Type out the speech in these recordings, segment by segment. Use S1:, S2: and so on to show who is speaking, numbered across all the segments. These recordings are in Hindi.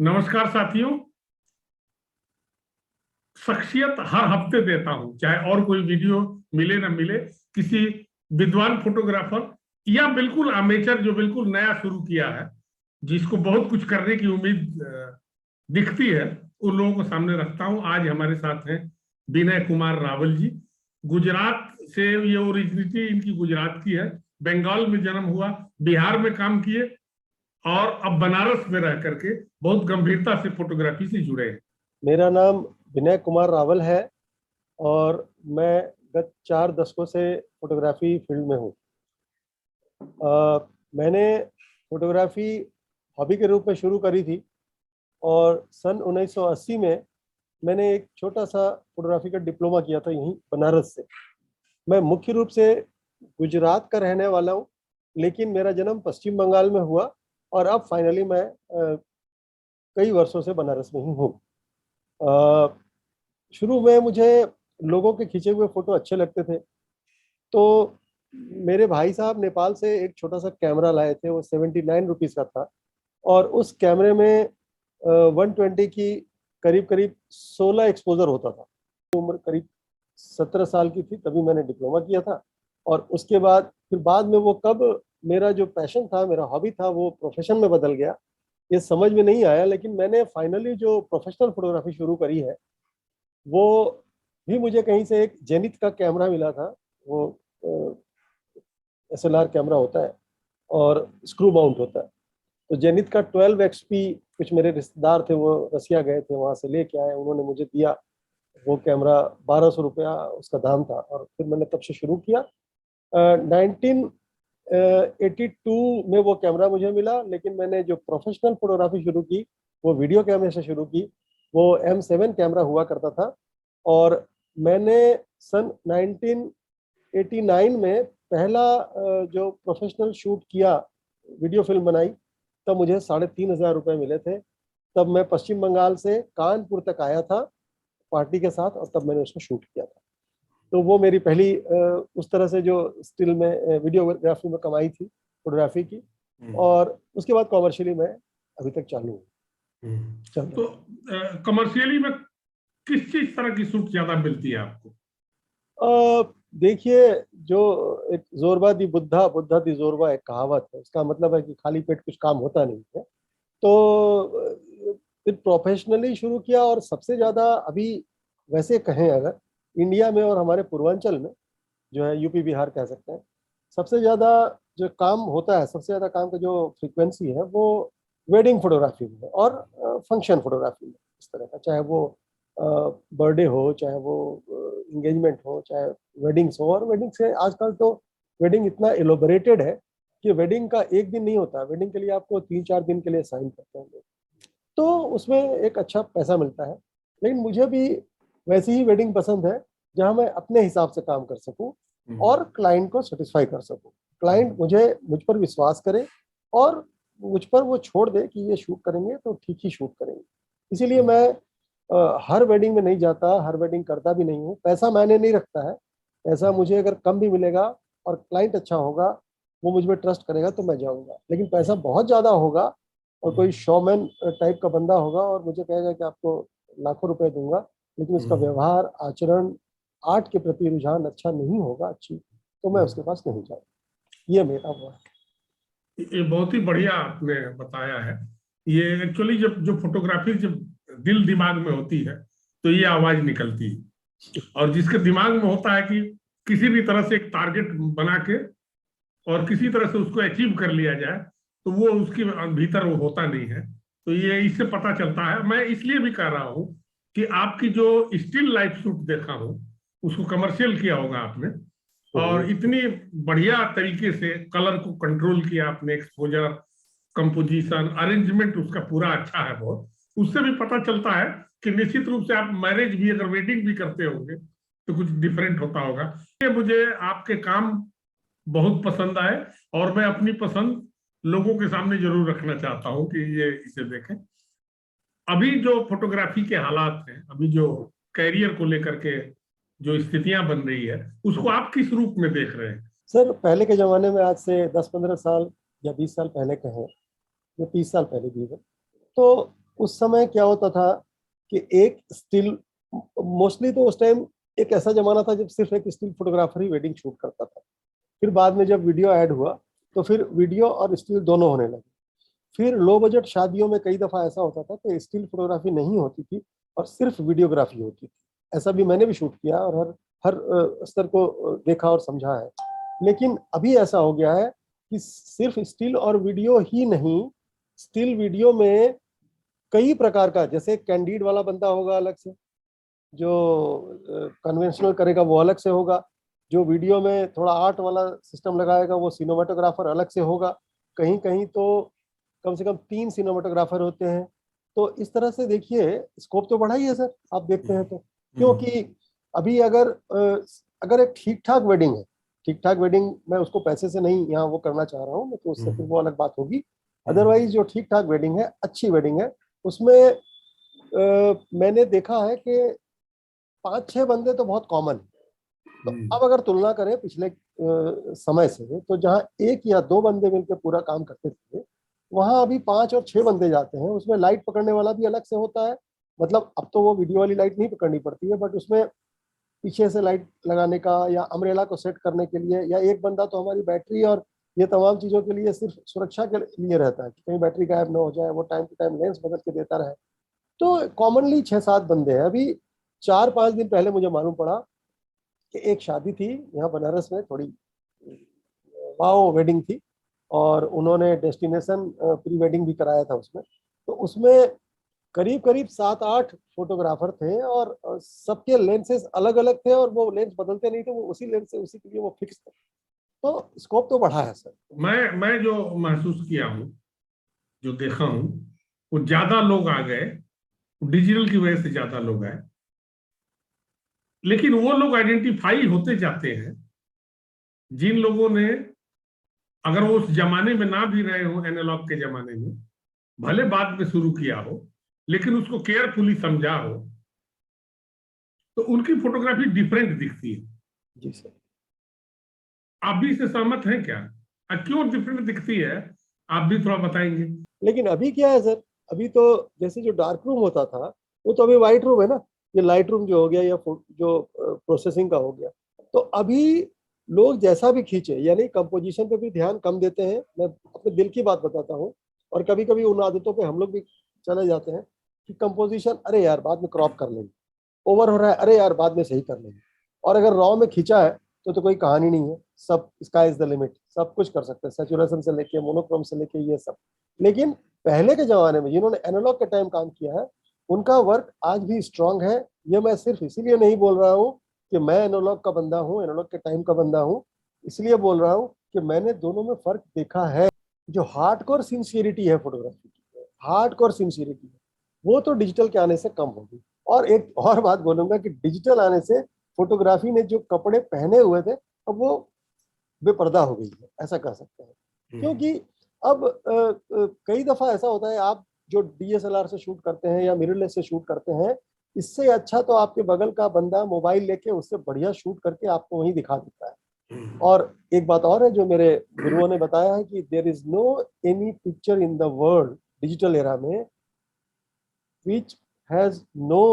S1: नमस्कार साथियों। शख्सियत हर हफ्ते देता हूं, चाहे और कोई वीडियो मिले ना मिले। किसी विद्वान फोटोग्राफर या बिल्कुल अमेचर जो बिल्कुल नया शुरू किया है, जिसको बहुत कुछ करने की उम्मीद दिखती है, उन लोगों को सामने रखता हूं। आज हमारे साथ हैं विनय कुमार रावल जी। गुजरात से ये ओरिजिनिटी इनकी गुजरात की है। बंगाल में जन्म हुआ, बिहार में काम किए और अब बनारस में रह करके बहुत गंभीरता से फोटोग्राफी से जुड़े हैं।
S2: मेरा नाम विनय कुमार रावल है और मैं गत 4 दशकों से फोटोग्राफी फील्ड में हूँ। मैंने फोटोग्राफी हॉबी के रूप में शुरू करी थी और सन 1980 में मैंने एक छोटा सा फोटोग्राफी का डिप्लोमा किया था यहीं बनारस से। मैं मुख्य रूप से गुजरात का रहने वाला हूँ, लेकिन मेरा जन्म पश्चिम बंगाल में हुआ और अब फाइनली मैं कई वर्षों से बनारस में ही हूँ। शुरू में मुझे लोगों के खींचे हुए फोटो अच्छे लगते थे, तो मेरे भाई साहब नेपाल से एक छोटा सा कैमरा लाए थे। वो 79 रुपीज़ का था और उस कैमरे में 120 की करीब करीब 16 एक्सपोजर होता था। उम्र करीब 17 साल की थी तभी मैंने डिप्लोमा किया था। और उसके बाद फिर बाद में वो कब मेरा जो पैशन था, मेरा हॉबी था, वो प्रोफेशन में बदल गया, ये समझ में नहीं आया। लेकिन मैंने फाइनली जो प्रोफेशनल फोटोग्राफी शुरू करी है, वो भी मुझे कहीं से एक जेनिथ का कैमरा मिला था। वो SLR कैमरा होता है और स्क्रू माउंट होता है। तो जेनिथ का 12XP कुछ मेरे रिश्तेदार थे, वो रसिया गए थे, वहाँ से लेके आए, उन्होंने मुझे दिया। वो कैमरा 1200 रुपया उसका दाम था और फिर मैंने तब से शुरू किया। 1982 में वो कैमरा मुझे मिला, लेकिन मैंने जो प्रोफेशनल फोटोग्राफी शुरू की वो वीडियो कैमरे से शुरू की। वो M7 कैमरा हुआ करता था और मैंने सन 1989 में पहला जो प्रोफेशनल शूट किया, वीडियो फिल्म बनाई, तब मुझे 3500 रुपये मिले थे। तब मैं पश्चिम बंगाल से कानपुर तक आया था पार्टी के साथ और तब मैंने उसको शूट किया था। तो वो मेरी पहली उस तरह से जो स्टिल में वीडियोग्राफी में कमाई थी फोटोग्राफी की। और उसके बाद कॉमर्शियली मैं अभी तक चालू हूँ।
S1: तो कमर्शियली में किस चीज तरह की शूट ज्यादा मिलती है आपको?
S2: देखिए, जो एक जोरबा दी बुद्धा बुद्धा दी जोरबा एक कहावत है, उसका मतलब है कि खाली पेट कुछ काम होता नहीं है। तो फिर प्रोफेशनली शुरू किया और सबसे ज़्यादा अभी वैसे कहें अगर इंडिया में और हमारे पूर्वांचल में जो है, यूपी बिहार कह सकते हैं, सबसे ज़्यादा जो काम होता है, सबसे ज़्यादा काम का जो फ्रीक्वेंसी है वो वेडिंग फोटोग्राफी में और फंक्शन फोटोग्राफी में। इस तरह का, चाहे वो बर्थडे हो, चाहे वो इंगेजमेंट हो, चाहे वेडिंग्स हो। और वेडिंग से आजकल तो वेडिंग इतना एलोबरेटेड है कि वेडिंग का एक दिन नहीं होता, वेडिंग के लिए आपको 3-4 दिन के लिए साइन करते हैं, तो उसमें एक अच्छा पैसा मिलता है। लेकिन मुझे भी वैसी ही वेडिंग पसंद है जहां मैं अपने हिसाब से काम कर सकूं और क्लाइंट को सेटिस्फाई कर सकूं। क्लाइंट मुझ पर विश्वास करे और मुझ पर वो छोड़ दे कि ये शूट करेंगे तो ठीक ही शूट करेंगे। इसीलिए मैं हर वेडिंग में नहीं जाता, हर वेडिंग करता भी नहीं हूँ। पैसा मैंने नहीं रखता है। पैसा मुझे अगर कम भी मिलेगा और क्लाइंट अच्छा होगा, वो मुझ पर ट्रस्ट करेगा, तो मैं जाऊँगा। लेकिन पैसा बहुत ज़्यादा होगा और कोई शोमैन टाइप का बंदा होगा और मुझे कहेगा कि आपको लाखों रुपए दूंगा, लेकिन उसका व्यवहार, आचरण, आर्ट के प्रति रुझान अच्छा नहीं होगा, तो मैं उसके पास नहीं जाऊँगा। ये मेरा वो है।
S1: ये बहुत ही बढ़िया आपने बताया है। ये एक्चुअली जब जो फोटोग्राफी जब दिल दिमाग में होती है तो ये आवाज निकलती है, और जिसके दिमाग में होता है कि किसी भी तरह से एक टारगेट बना के और किसी तरह से उसको अचीव कर लिया जाए, तो वो उसके भीतर वो होता नहीं है। तो ये इससे पता चलता है। मैं इसलिए भी कह रहा हूँ कि आपकी जो स्टिल लाइफ शूट देखा हूँ, उसको कमर्शियल किया होगा आपने, और इतनी बढ़िया तरीके से कलर को कंट्रोल किया आपने, एक्सपोजर, कंपोजिशन, अरेंजमेंट उसका पूरा अच्छा है बहुत। उससे भी पता चलता है कि निश्चित रूप से आप मैरिज भी, अगर वेडिंग भी करते होंगे तो कुछ डिफरेंट होता होगा। ये मुझे आपके काम बहुत पसंद आए और मैं अपनी पसंद लोगों के सामने जरूर रखना चाहता हूं कि ये इसे देखें। अभी जो फोटोग्राफी के हालात हैं, अभी जो कैरियर को लेकर के जो स्थितियां बन रही है, उसको आप किस रूप में देख रहे हैं?
S2: सर, पहले के ज़माने में, आज से 10-15 साल या 20 साल पहले कहें या 30 साल पहले भी है, तो उस समय क्या होता था कि एक स्टिल, मोस्टली तो उस टाइम एक ऐसा जमाना था जब सिर्फ एक स्टिल फोटोग्राफर ही वेडिंग शूट करता था। फिर बाद में जब वीडियो ऐड हुआ तो फिर वीडियो और स्टिल दोनों होने लगे। फिर लो बजट शादियों में कई दफा ऐसा होता था कि स्टिल फोटोग्राफी नहीं होती थी और सिर्फ वीडियोग्राफी होती थी। ऐसा भी मैंने भी शूट किया और हर हर स्तर को देखा और समझा है। लेकिन अभी ऐसा हो गया है कि सिर्फ स्टिल और वीडियो ही नहीं, स्टिल वीडियो में कई प्रकार का, जैसे कैंडिड वाला बंदा होगा अलग से, जो कन्वेंशनल करेगा वो अलग से होगा, जो वीडियो में थोड़ा आर्ट वाला सिस्टम लगाएगा वो सिनेमाटोग्राफर अलग से होगा, कहीं कहीं तो कम से कम 3 सिनेमाटोग्राफर होते हैं। तो इस तरह से देखिए स्कोप तो बढ़ा ही है सर, आप देखते हैं तो। क्योंकि अभी अगर एक ठीक ठाक वेडिंग है, ठीक ठाक वेडिंग, मैं उसको पैसे से नहीं यहाँ वो करना चाह रहा हूँ, मैं तो उससे फिर वो अलग बात होगी। अदरवाइज जो ठीक ठाक वेडिंग है, अच्छी वेडिंग है, उसमें मैंने देखा है कि 5-6 बंदे तो बहुत कॉमन है। तो अब अगर तुलना करें पिछले समय से, तो जहाँ 1 या 2 बंदे मिलकर पूरा काम करते थे, वहां अभी 5 और 6 बंदे जाते हैं। उसमें लाइट पकड़ने वाला भी अलग से होता है, मतलब अब तो वो वीडियो वाली लाइट नहीं पकड़नी पड़ती है, बट उसमें पीछे से लाइट लगाने का या अम्ब्रेला को सेट करने के लिए, या एक बंदा तो हमारी बैटरी और ये तमाम चीजों के लिए सिर्फ सुरक्षा के लिए रहता है कि कहीं बैटरी गायब ना हो जाए, वो टाइम टू टाइम लेंस बदल के देता रहे। तो कॉमनली 6-7 बंदे हैं। अभी 4-5 दिन पहले मुझे मालूम पड़ा कि एक शादी थी यहाँ बनारस में, थोड़ी वाओ वेडिंग थी, और उन्होंने डेस्टिनेशन प्री वेडिंग भी कराया था उसमें। तो उसमें करीब करीब 7-8 फोटोग्राफर थे और सबके लेंसेज अलग अलग थे, और वो लेंस बदलते नहीं थे, वो उसी लेंस से उसी के लिए वो फिक्स थे। तो स्कोप तो बढ़ा है सर।
S1: मैं जो महसूस किया हूँ, जो देखा हूँ, वो ज्यादा लोग आ गए, डिजिटल की वजह से ज्यादा लोग आए, लेकिन वो लोग आइडेंटिफाई होते जाते हैं जिन लोगों ने, अगर वो उस जमाने में ना भी रहे हो, एनालॉग के जमाने में, भले बाद में शुरू किया हो, लेकिन उसको केयरफुली समझा हो, तो उनकी फोटोग्राफी डिफरेंट दिखती है।
S2: जी सर।
S1: आप भी इससे सहमत हैं क्या? क्यों डिफरेंट दिखती है, आप भी थोड़ा बताएंगे?
S2: लेकिन अभी क्या है सर, अभी तो जैसे जो डार्क रूम होता था वो तो अभी वाइट रूम है ना, ये लाइट रूम जो हो गया या जो प्रोसेसिंग का हो गया। तो अभी लोग जैसा भी खींचे, यानी कंपोजिशन पे भी ध्यान कम देते हैं। मैं अपने दिल की बात बताता हूँ, और कभी कभी उन आदतों पे हम लोग भी चले जाते हैं कि कंपोजिशन, अरे यार बाद में क्रॉप कर लेंगे, ओवर हो रहा है, अरे यार बाद में सही कर लेंगे। और अगर रॉ में खींचा है तो कोई कहानी नहीं है, सब स्काई इज द लिमिट, सब कुछ कर सकते हैं, सैचुरेशन से लेके मोनोक्रोम से लेके ये सब। लेकिन पहले के जमाने में जिन्होंने एनालॉग के टाइम काम किया है, उनका वर्क आज भी स्ट्रांग है। ये मैं सिर्फ इसीलिए नहीं बोल रहा हूँ कि मैं एनालॉग का बंदा हूँ, एनालॉग के टाइम का बंदा हूँ, इसलिए बोल रहा हूँ कि मैंने दोनों में फर्क देखा है। जो हार्डकोर सिंसियरिटी है फोटोग्राफी की, हार्डकोर सिंसियरिटी है, वो तो डिजिटल के आने से कम होगी। और एक और बात बोलूंगा कि डिजिटल आने से फोटोग्राफी ने जो कपड़े पहने हुए थे, अब वो बेपर्दा हो गई है, ऐसा कह सकते हैं। क्योंकि अब कई दफा ऐसा होता है, आप जो डीएसएलआर से शूट करते हैं या मिररलेस से शूट करते हैं, इससे अच्छा तो आपके बगल का बंदा मोबाइल लेके उससे बढ़िया शूट करके आपको वहीं दिखा देता है। और एक बात और है जो मेरे गुरुओं ने बताया है कि there is no any picture in the world digital era में which has no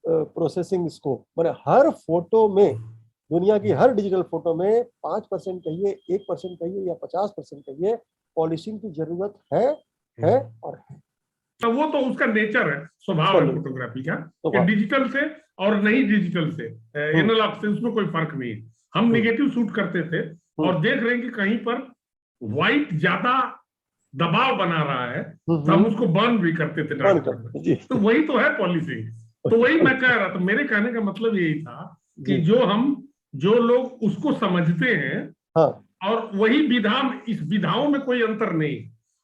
S2: processing scope. मैंने हर फोटो में, दुनिया की हर डिजिटल फोटो में 5% कहिए, 1% कहिए या 50% कहिए, पॉलिशिंग की जरूरत है और है।
S1: तो वो तो उसका नेचर है, स्वभाव है फोटोग्राफी का, कि डिजिटल से और नहीं डिजिटल से, एनालॉग से, उसमें कोई फर्क नहीं है। हम निगेटिव शूट करते थे और देख रहे हैं कि कहीं पर व्हाइट ज्यादा दबाव बना रहा है, तो हम उसको बर्न भी करते थे डार्क में। तो वही तो है पॉलिशिंग। तो वही मैं कह रहा था, मेरे कहने का मतलब यही था कि जो लोग उसको समझते हैं, और वही विधा, इस विधाओं में कोई अंतर नहीं।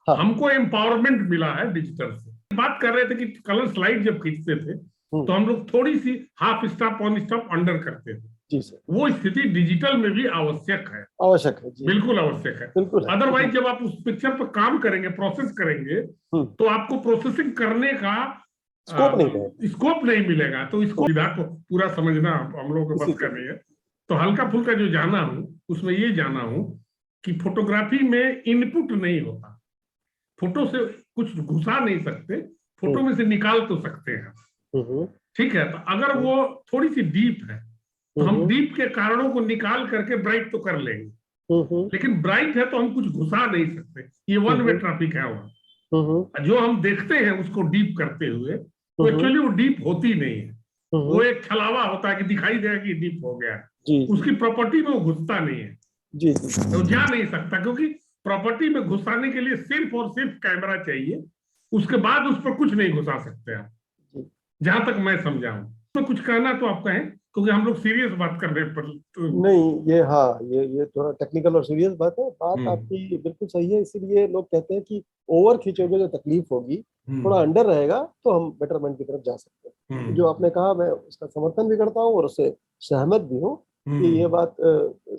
S1: हमको एम्पावरमेंट मिला है डिजिटल से। बात कर रहे थे कि कलर स्लाइड जब खींचते थे तो हम लोग थोड़ी सी half stop on stop under करते थे। जी सर। वो स्थिति डिजिटल में भी आवश्यक है, आवश्यक है जी। बिल्कुल आवश्यक है, बिल्कुल। अदरवाइज जब आप उस पिक्चर पर काम करेंगे, प्रोसेस करेंगे, तो आपको प्रोसेसिंग करने का स्कोप नहीं मिलेगा। तो इसको विधा को पूरा समझना हम लोगों को बस कर रही है। तो हल्का फुल्का जो जाना हूं उसमें ये जाना हूं कि फोटोग्राफी में इनपुट नहीं होता, फोटो से कुछ घुसा नहीं सकते, फोटो में से निकाल तो सकते हैं, ठीक है। तो अगर वो थोड़ी सी डीप है तो हम डीप के कारणों को निकाल करके ब्राइट तो कर लेंगे, लेकिन ब्राइट है तो हम कुछ घुसा नहीं सकते, ये वन वे ट्रैफिक है वहां। जो हम देखते हैं उसको डीप करते हुए, तो एक्चुअली वो डीप होती नहीं है, वो एक छलावा होता है कि दिखाई देगा कि डीप हो गया, उसकी प्रॉपर्टी में वो घुसता नहीं है, तो जा नहीं सकता, क्योंकि प्रॉपर्टी में घुसाने के लिए सिर्फ और सिर्फ कैमरा चाहिए, उसके बाद उस पर कुछ नहीं घुसा सकते आप, जहां तक मैं समझा हूं। तो कुछ कहना तो आप कहें, क्योंकि हम लोग सीरियस बात कर रहे हैं पर तो...
S2: नहीं, ये हाँ, ये थोड़ा टेक्निकल और सीरियस बात है। बात आपकी बिल्कुल सही है, इसीलिए लोग कहते हैं कि ओवर खींचोगे जो तकलीफ होगी, थोड़ा अंडर रहेगा तो हम बेटरमेंट की तरफ जा सकते हैं। जो आपने कहा मैं उसका समर्थन भी करता हूँ और उससे सहमत भी हूँ कि ये बात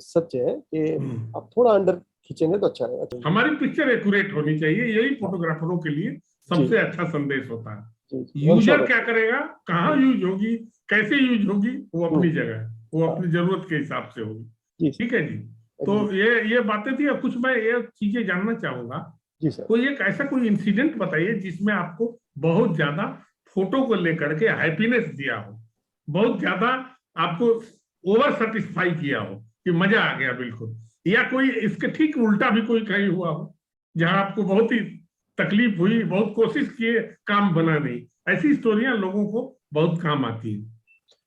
S2: सच है कि आप थोड़ा अंडर खींचेंगे तो अच्छा रहेगा।
S1: हमारी पिक्चर एक्यूरेट होनी चाहिए, यही फोटोग्राफरों के लिए सबसे अच्छा संदेश होता है। यूजर क्या करेगा, कहाँ यूज होगी, कैसे यूज होगी, वो अपनी जगह है, वो अपनी जरूरत के हिसाब से होगी, ठीक है जी। तो ये बातें थी। अब कुछ मैं ये चीजें जानना चाहूंगा
S2: जी सर।
S1: कोई एक ऐसा कोई इंसिडेंट बताइए जिसमें आपको बहुत ज्यादा फोटो को लेकर के हैप्पीनेस दिया हो, बहुत ज्यादा आपको ओवर सेटिस्फाई किया हो कि मजा आ गया बिल्कुल, या कोई इसके ठीक उल्टा भी कोई कहीं हुआ हो जहां आपको बहुत ही तकलीफ हुई, बहुत कोशिश किए, काम बना नहीं। ऐसी स्टोरियां लोगों को बहुत काम आती है।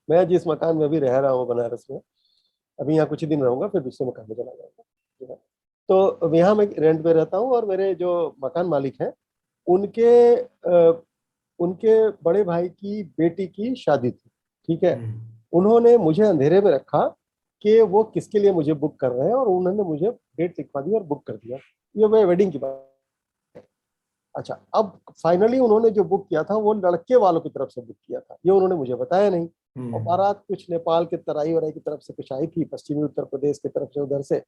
S2: मैं जिस मकान में अभी रह रहा हूँ बनारस में, अभी यहाँ कुछ ही दिन रहूंगा फिर दूसरे मकान में चला जाऊंगा। तो यहाँ मैं रेंट पे रहता हूँ और मेरे जो मकान मालिक हैं उनके बड़े भाई की बेटी की शादी थी, ठीक है। उन्होंने मुझे अंधेरे में रखा कि वो किसके लिए मुझे बुक कर रहे हैं, और उन्होंने मुझे डेट लिखवा दी और बुक कर दिया। ये मैं वेडिंग की बात। अच्छा, अब फाइनली उन्होंने जो बुक किया था वो लड़के वालों की तरफ से बुक किया था, ये उन्होंने मुझे बताया नहीं। और बारात कुछ नेपाल के तराई वराई की तरफ से कुछ आई थी, पश्चिमी उत्तर प्रदेश की तरफ से, उधर से।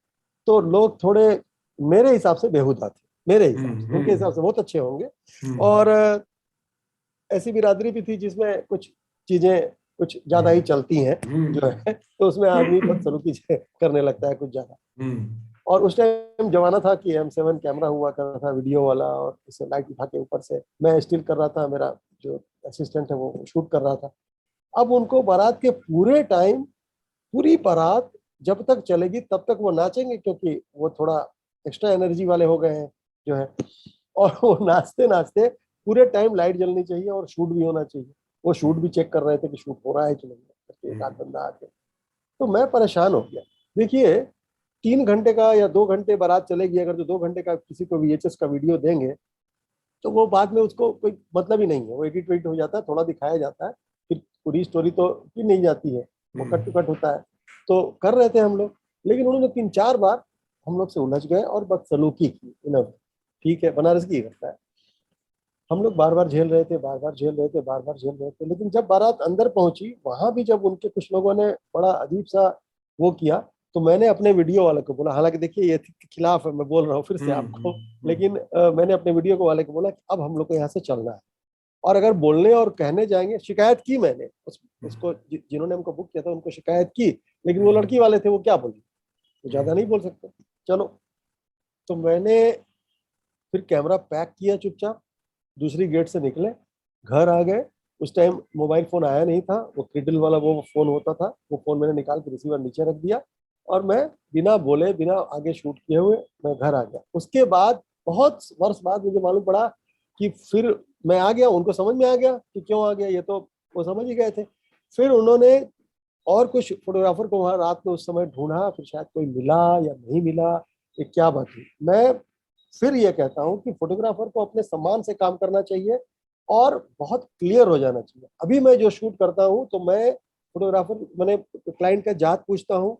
S2: तो लोग थोड़े मेरे हिसाब से बेहुदा थे, मेरे हिसाब से, उनके हिसाब से बहुत अच्छे होंगे। और ऐसी बिरादरी भी थी जिसमें कुछ चीजें कुछ ज्यादा ही चलती हैं जो है, तो उसमें आदमी बदसलूकी करने लगता है कुछ ज्यादा। और उस टाइम जमाना था कि M7 कैमरा हुआ करता था वीडियो वाला, और इसे लाइट उठा के ऊपर से मैं स्टिल कर रहा था, मेरा जो असिस्टेंट है वो शूट कर रहा था। अब उनको बारात के पूरे टाइम, पूरी बारात जब तक चलेगी तब तक वो नाचेंगे, क्योंकि वो थोड़ा एक्स्ट्रा एनर्जी वाले हो गए हैं जो है। और वो नाचते नाचते पूरे टाइम लाइट जलनी चाहिए और शूट भी होना चाहिए। वो शूट भी चेक कर रहे थे कि शूट हो रहा है कि नहीं, एक आध बंदा आके। तो मैं परेशान हो गया। देखिए, 3 घंटे का या 2 घंटे बारात चलेगी, अगर जो 2 घंटे का किसी को VHS का वीडियो देंगे तो वो बाद में उसको कोई मतलब ही नहीं है, वो एडिट वेडिट हो जाता है, थोड़ा दिखाया जाता है, फिर पूरी स्टोरी तो की नहीं जाती है, वो कट टू कट होता है। तो कर रहे थे हम लोग, लेकिन उन्होंने 3-4 बार हम लोग से उलझ गए और बदसलूकी की इन्होंने। ठीक है, बनारस की घटना है। हम लोग बार बार झेल रहे थे, बार बार झेल रहे थे, बार बार झेल रहे थे, लेकिन जब बारात अंदर पहुंची, वहां भी जब उनके कुछ लोगों ने बड़ा अजीब सा वो किया, तो मैंने अपने वीडियो वाले को बोला, हालांकि देखिए ये के खिलाफ है, मैं बोल रहा हूँ फिर से आपको, लेकिन मैंने अपने वीडियो को वाले को बोला कि अब हम लोग को यहाँ से चलना है, और अगर बोलने और कहने जाएंगे, शिकायत की मैंने उसको, जिन्होंने हमको बुक किया था उनको शिकायत की, लेकिन वो लड़की वाले थे, वो क्या बोले, वो ज्यादा नहीं बोल सकते। चलो, तो मैंने फिर कैमरा पैक किया, चुपचाप दूसरी गेट से निकले, घर आ गए। उस टाइम मोबाइल फोन आया नहीं था, वो क्रिडल वाला वो फोन होता था, वो फोन मैंने निकाल के रिसीवर नीचे रख दिया, और मैं बिना बोले, बिना आगे शूट किए हुए मैं घर आ गया। उसके बाद बहुत वर्ष बाद मुझे मालूम पड़ा कि फिर मैं आ गया, उनको समझ में आ गया कि क्यों आ गया, ये तो वो समझ ही गए थे। फिर उन्होंने और कुछ फोटोग्राफर को वहां रात में उस समय ढूंढा, फिर शायद कोई मिला या नहीं मिला, ये क्या बात हुई। मैं फिर ये कहता हूँ कि फोटोग्राफर को अपने सम्मान से काम करना चाहिए और बहुत क्लियर हो जाना चाहिए। अभी मैं जो शूट करता हूँ तो मैं फोटोग्राफर, मैंने क्लाइंट का जात पूछता हूँ,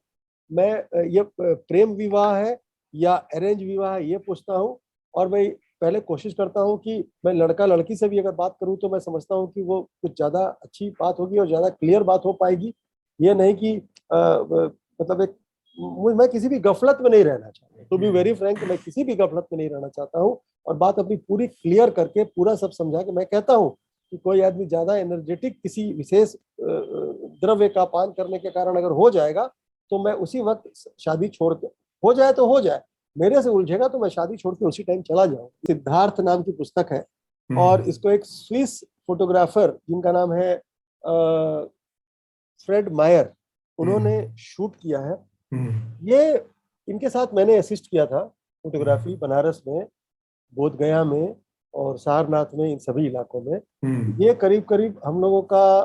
S2: मैं ये प्रेम विवाह है या अरेंज विवाह है ये पूछता हूँ, और मैं पहले कोशिश करता हूँ कि मैं लड़का लड़की से भी अगर बात करूँ तो मैं समझता हूँ कि वो कुछ ज़्यादा अच्छी बात होगी और ज़्यादा क्लियर बात हो पाएगी। ये नहीं कि मतलब एक, मैं किसी भी गफलत में नहीं रहना चाहता, टू बी वेरी फ्रैंक, मैं किसी भी गफलत में नहीं रहना चाहता हूँ, और बात अपनी पूरी क्लियर करके पूरा सब समझा के मैं कहता हूँ कि कोई आदमी ज्यादा एनर्जेटिक किसी विशेष द्रव्य का पान करने के कारण अगर हो जाएगा तो मैं उसी वक्त शादी छोड़ के, हो जाए तो हो जाए, मेरे से उलझेगा तो मैं शादी छोड़ के उसी टाइम चला जाऊँ। सिद्धार्थ नाम की पुस्तक है, और इसको एक स्विस फोटोग्राफर जिनका नाम है फ्रेड मायर, उन्होंने शूट किया है। ये इनके साथ मैंने असिस्ट किया था फोटोग्राफी बनारस में, बोध गया में और सारनाथ में, इन सभी इलाकों में। ये करीब करीब हम लोगों का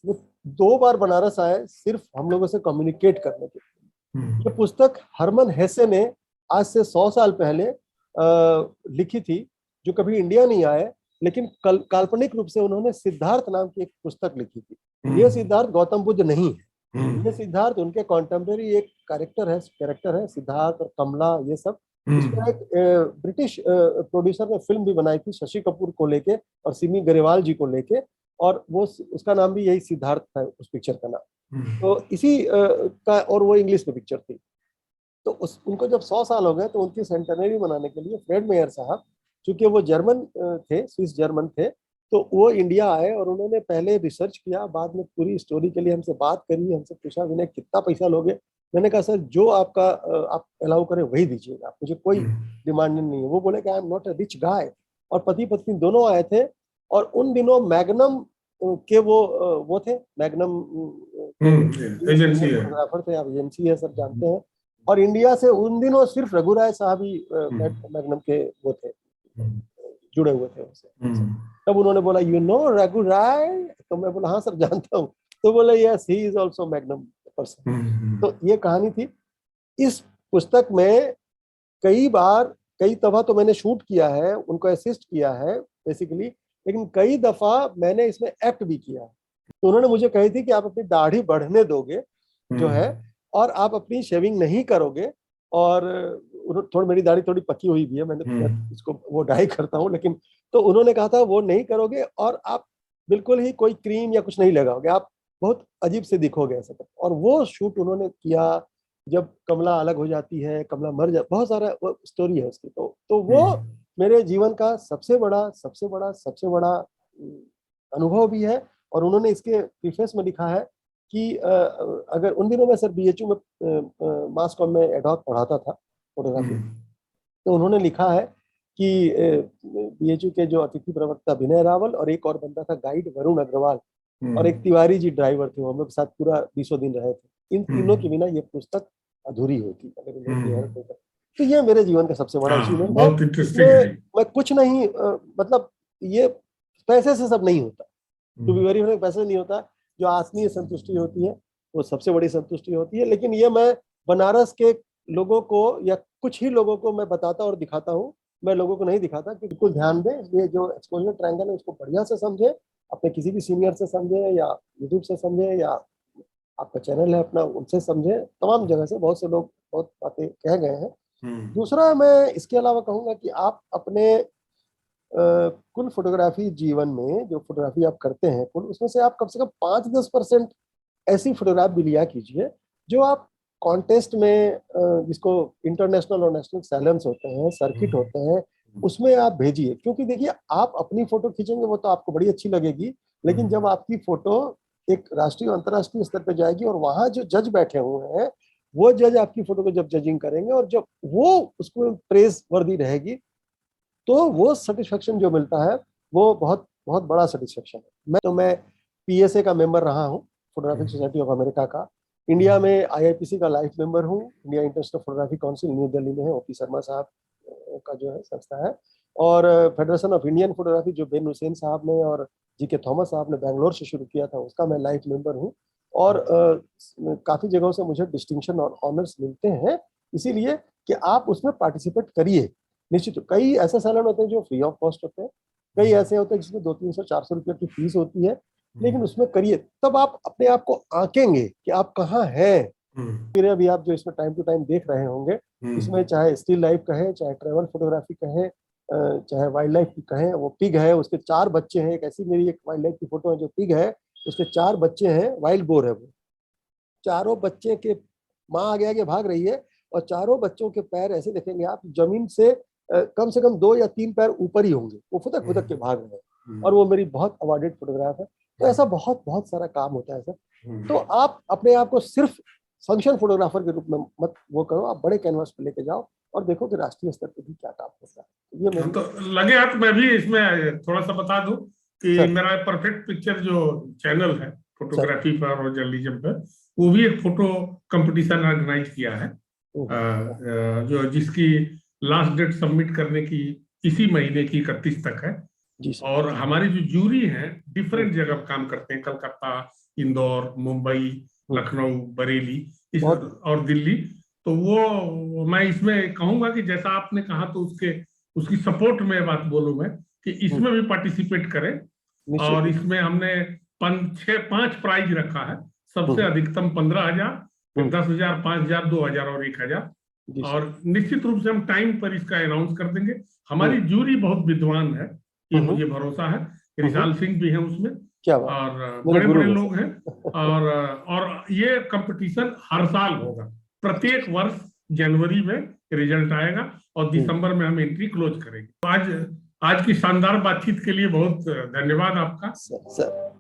S2: वो 2 बार बनारस आए सिर्फ हम लोगों से कम्युनिकेट करने के लिए। ये पुस्तक हरमन हेसे ने आज से 100 साल पहले लिखी थी, जो कभी इंडिया नहीं आए, लेकिन काल्पनिक रूप से उन्होंने सिद्धार्थ नाम की एक पुस्तक लिखी थी। ये सिद्धार्थ गौतम बुद्ध नहीं है, ये सिद्धार्थ उनके कॉन्टेम्पररी एक कैरेक्टर है सिद्धार्थ और कमला, ये सब। इसमें एक ब्रिटिश प्रोड्यूसर ने फिल्म भी बनाई थी शशि कपूर को लेके और सिमी गरेवाल जी को लेके, और वो उसका नाम भी यही सिद्धार्थ था, उस पिक्चर का नाम। तो इसी का, और वो इंग्लिश में पिक्चर थी। तो उनको जब 100 साल हो गए तो उनकी सेंटेनरी मनाने के लिए फ्रेड मेयर साहब, चूंकि वो जर्मन थे, स्विस जर्मन थे, तो वो इंडिया आए और उन्होंने पहले रिसर्च किया, बाद में पूरी स्टोरी के लिए हमसे बात करी, हमसे पूछा विनय कितना पैसा लोगे। मैंने कहा सर जो आपका आप अलाउ करें वही दीजिएगा, मुझे कोई डिमांड नहीं है। वो बोले कि I am not a rich गाय। और पति पत्नी दोनों आए थे, और उन दिनों मैग्नम के वो थे, मैग्नम
S1: एजेंसी है,
S2: फोटोग्राफर थे, आप एजेंसी है सर, जानते हैं। और इंडिया से उन दिनों सिर्फ रघु राय साहब ही मैग्नम के वो थे, जुड़े हुए थे उनसे। तब उन्होंने बोला यू नो रघु राय, तो मैं बोला हाँ सर जानता हूँ। तो बोले yes he is also magnum person. तो ये कहानी थी। इस पुस्तक में कई दफा तो मैंने शूट किया है, उनको असिस्ट किया है बेसिकली, लेकिन कई दफा मैंने इसमें एक्ट भी किया। तो उन्होंने मुझे कही थी कि आप अपनी दाढ़ी बढ़ने दोगे जो है, और आप अपनी शेविंग नहीं करोगे। और थोड़ी मेरी दाढ़ी थोड़ी पकी हुई भी है, मैंने इसको वो डाई करता हूँ, लेकिन तो उन्होंने कहा था वो नहीं करोगे और आप बिल्कुल ही कोई क्रीम या कुछ नहीं लगाओगे, आप बहुत अजीब से दिखोगे ऐसा। और वो शूट उन्होंने किया जब कमला अलग हो जाती है, कमला मर जाती, बहुत सारा स्टोरी है उसकी। तो वो मेरे जीवन का सबसे बड़ा अनुभव भी है। और उन्होंने इसके प्रीफेस में लिखा है कि अगर उन दिनों में सर बीएचयू में मास कॉम में एडहॉक पढ़ाता था फोटोग्राफी, तो उन्होंने लिखा है कि बीएचयू के जो अतिथि प्रवक्ता विनय रावल और एक और बंदा था गाइड वरुण अग्रवाल, और एक तिवारी जी ड्राइवर थे, वो हम लोग के साथ पूरा 20 दिन रहे थे। इन तीनों के बिना ये पुस्तक अधूरी होती। तो ये मेरे जीवन का सबसे बड़ा अचीवमेंट है।
S1: बहुत इंटरेस्टिंग।
S2: मैं कुछ नहीं मतलब ये पैसे से सब नहीं होता, टू बी वेरी फ्रैंक, पैसे नहीं होता। जो आत्मीय संतुष्टि होती है वो सबसे बड़ी संतुष्टि होती है। लेकिन ये मैं बनारस के लोगों को या कुछ ही लोगों को मैं बताता और दिखाता हूँ, मैं लोगों को नहीं दिखाता। कि बिल्कुल ध्यान दें, ये जो एक्सपोजर ट्रायंगल है उसको बढ़िया से समझे, अपने किसी भी सीनियर से समझे या यूट्यूब से समझे या आपका चैनल है अपना उनसे समझे। तमाम जगह से बहुत से लोग बहुत बातें कह गए हैं। दूसरा मैं इसके अलावा कहूँगा कि आप अपने कुल फोटोग्राफी जीवन में जो फोटोग्राफी आप करते हैं कुल, उसमें से आप कम से कम 5-10% ऐसी फोटोग्राफ भी लिया कीजिए जो आप कॉन्टेस्ट में, जिसको इंटरनेशनल और नेशनल सैलेंस होते हैं, सर्किट होते हैं, उसमें आप भेजिए। क्योंकि देखिए आप अपनी फोटो खींचेंगे वो तो आपको बड़ी अच्छी लगेगी, लेकिन जब आपकी फोटो एक राष्ट्रीय और अंतर्राष्ट्रीय स्तर पर जाएगी और वहां जो जज बैठे हुए हैं वो जज आपकी फोटो को जब जजिंग करेंगे और जब वो उसको प्रेज वर्दी रहेगी, तो वो सेटिस्फेक्शन जो मिलता है वो बहुत बहुत बड़ा सेटिस्फेक्शन है। मैं पीएसए का मेंबर रहा हूँ, फोटोग्राफिक सोसाइटी ऑफ अमेरिका का। इंडिया में आईआईपीसी का लाइफ मेंबर हूँ, India international photography council new Delhi में है, ओपी शर्मा साहब का जो है संस्था है। और फेडरेशन ऑफ इंडियन फोटोग्राफी जो बेन हुसैन साहब ने और जीके थॉमस साहब ने बैंगलोर से शुरू किया था, उसका मैं लाइफ मेंबर हूँ। और काफी जगहों से मुझे डिस्टिंक्शन और ऑनर्स मिलते हैं, इसीलिए कि आप उसमें पार्टिसिपेट करिए। निश्चित कई ऐसे सैलून होते हैं जो फ्री ऑफ कॉस्ट होते हैं, कई ऐसे होते हैं जिसमें 200-300-400 रुपये की फीस होती है, लेकिन उसमें करिए, तब आप अपने आप को आंकेंगे कि आप कहाँ हैं। फिर अभी आप जो इसमें टाइम टू टाइम देख रहे होंगे, इसमें चाहे स्टिल लाइफ कहें, चाहे ट्रेवल फोटोग्राफी कहें, चाहे वाइल्ड लाइफ की कहें। वो पिग है, उसके 4 बच्चे हैं। एक ऐसी मेरी एक वाइल्ड लाइफ की फोटो है जो पिग है, उसके 4 बच्चे हैं, वाइल्ड बोर है वो। चारों बच्चे के माँ आगे आगे भाग रही है और चारों बच्चों के पैर ऐसे देखेंगे आप, जमीन से कम 2 या 3 पैर ऊपर ही होंगे, वो फुदक फुदक के भाग रहे हैं। और वो मेरी बहुत अवार्डेड फोटोग्राफ है। तो ऐसा बहुत बहुत सारा काम होता है सर। तो आप अपने आप को सिर्फ फंक्शन फोटोग्राफर के रूप में मत वो करो, आप बड़े कैनवास पे लेके जाओ और देखो कि राष्ट्रीय स्तर पे भी क्या काम होता है। ये मेरी
S1: तो लगे हाथ मैं भी इसमें थोड़ा सा बता दूं कि
S2: सर
S1: मेरा परफेक्ट पिक्चर जो चैनल है
S2: सर
S1: फोटोग्राफी पर और जर्नलिज्म पर, वो भी एक फोटो कंपटीशन ऑर्गेनाइज किया है, जो जिसकी लास्ट डेट सबमिट करने की इसी महीने की 31 तक है।
S2: जी सर।
S1: और हमारी जो जूरी है डिफरेंट जगह काम करते हैं, कलकत्ता, इंदौर, मुंबई, लखनऊ, बरेली इस
S2: बहुत
S1: और दिल्ली। तो वो मैं इसमें कहूंगा कि जैसा आपने कहा तो उसकी सपोर्ट में बात बोलूं मैं कि इसमें भी पार्टिसिपेट करें।
S2: निश्चित।
S1: और इसमें हमने 5 प्राइज रखा है। सबसे अधिकतम 15,000, फिर 10,000, 5,000, 2,000 और 1,000।
S2: जी सर।
S1: और निश्चित रूप से हम टाइम पर इसका अनाउंस कर देंगे।
S2: हम्म
S1: हमारी जूरी बहुत विद्वान है, ये
S2: हम्म
S1: मुझे भरोसा है।
S2: हम्म,
S1: रिसाल सिंह भी हैं उसमें,
S2: क्या बात,
S1: और
S2: मेरे
S1: बड़े
S2: गुरु
S1: बड़े
S2: हैं
S1: लोग हैं।
S2: सर।
S1: और ये कंपटीशन हर साल होगा, प्रत्येक वर्ष जनवरी में रिजल्ट आएगा और
S2: जी
S1: दिसंबर में हम एंट्री क्लोज करेंगे। तो आज की शानदार बातचीत के लिए बहुत धन्यवाद आपका।
S2: सर।